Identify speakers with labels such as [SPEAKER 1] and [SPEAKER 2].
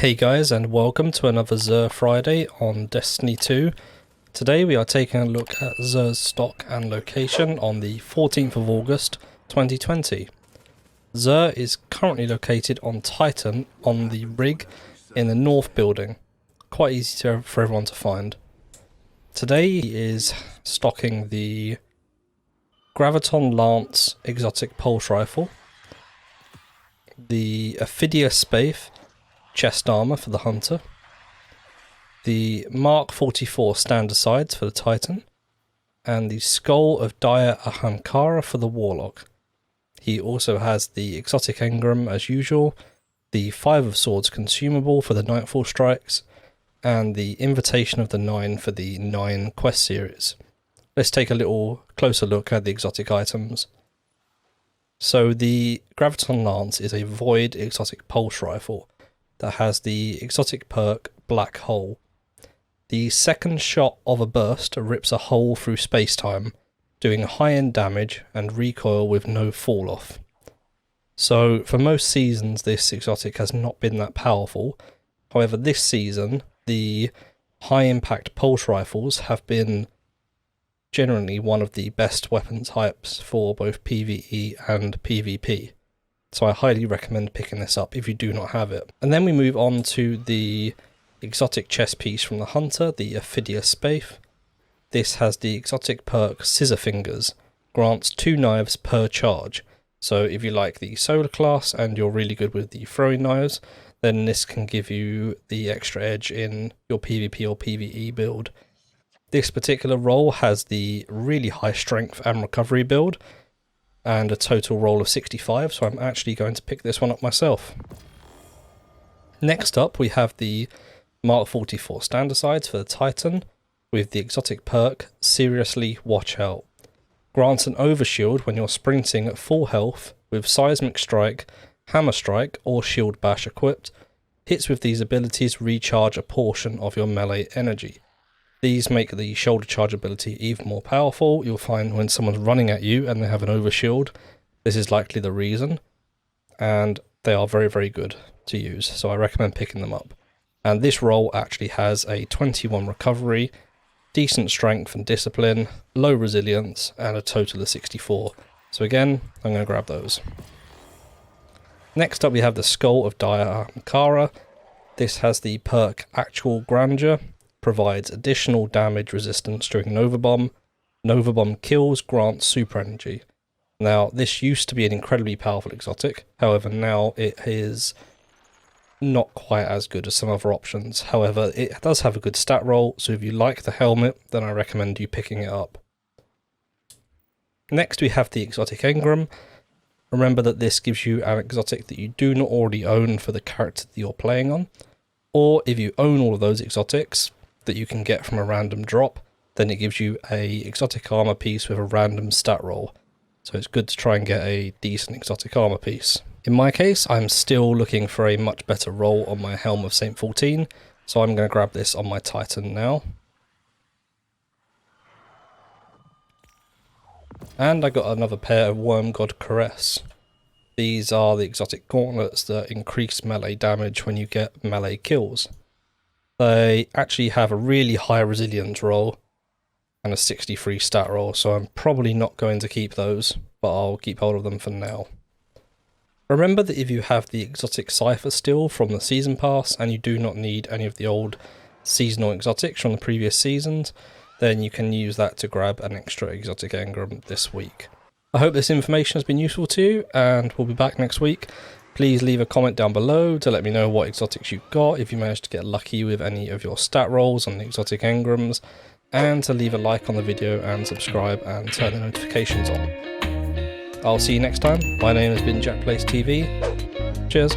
[SPEAKER 1] Hey guys, and welcome to another Xur Friday on Destiny 2. Today we are taking a look at Xur's stock and location on the 14th of August 2020. Xur is currently located on Titan on the rig in the north building. Quite easy for everyone to find. Today he is stocking the Graviton Lance exotic pulse rifle, the Aphidia Space chest armor for the Hunter, the Mark 44 standard sides for the Titan, and the Skull of Daya Ahamkara for the Warlock. He also has the exotic Engram as usual, the 5 of Swords consumable for the Nightfall strikes, and the Invitation of the 9 for the 9 quest series. Let's take a little closer look at the exotic items. So the Graviton Lance is a void exotic pulse rifle that has the exotic perk Black Hole. The second shot of a burst rips a hole through space-time, doing high-end damage and recoil with no fall-off. So for most seasons this exotic has not been that powerful. However, this season the high-impact pulse rifles have been generally one of the best weapon types for both PvE and PvP. So I highly recommend picking this up if you do not have it. And then we move on to the exotic chest piece from the Hunter, the Aphidia Space. This has the exotic perk Scissor Fingers, grants 2 knives per charge. So if you like the solar class and you're really good with the throwing knives, then this can give you the extra edge in your PvP or PvE build. This particular roll has the really high strength and recovery build, and a total roll of 65, so I'm actually going to pick this one up myself. Next up we have the Mark 44 standard sides for the Titan, with the exotic perk Seriously Watch Out. Grants an overshield when you're sprinting at full health with Seismic Strike, Hammer Strike or Shield Bash equipped. Hits with these abilities recharge a portion of your melee energy. These make the shoulder charge ability even more powerful. You'll find when someone's running at you and they have an overshield, this is likely the reason, and they are very, very good to use, so I recommend picking them up. And this roll actually has a 21 recovery, decent strength and discipline, low resilience, and a total of 64. So again, I'm going to grab those. Next up we have the Skull of Daya Ahamkara. This has the perk Actual Grandeur, provides additional damage resistance during Nova Bomb. Nova Bomb kills grants super energy. Now this used to be an incredibly powerful exotic, however now it is not quite as good as some other options. However, it does have a good stat roll, so if you like the helmet then I recommend you picking it up. Next we have the exotic Engram. Remember that this gives you an exotic that you do not already own for the character that you're playing on, or if you own all of those exotics that you can get from a random drop, then it gives you a exotic armor piece with a random stat roll. So it's good to try and get a decent exotic armor piece. In my case, I'm still looking for a much better roll on my Helm of Saint 14, so I'm going to grab this on my Titan now. And I got another pair of Worm Godcares. These are the exotic gauntlets that increase melee damage when you get melee kills. They actually have a really high resilience roll and a 63 stat roll, so I'm probably not going to keep those, but I'll keep hold of them for now. Remember that if you have the exotic Cypher still from the season pass and you do not need any of the old seasonal exotics from the previous seasons, then you can use that to grab an extra exotic Engram this week. I hope this information has been useful to you, and we'll be back next week. Please leave a comment down below to let me know what exotics you got, if you managed to get lucky with any of your stat rolls on the exotic Engrams, and to leave a like on the video and subscribe and turn the notifications on. I'll see you next time. My name has been JackPlays TV. Cheers.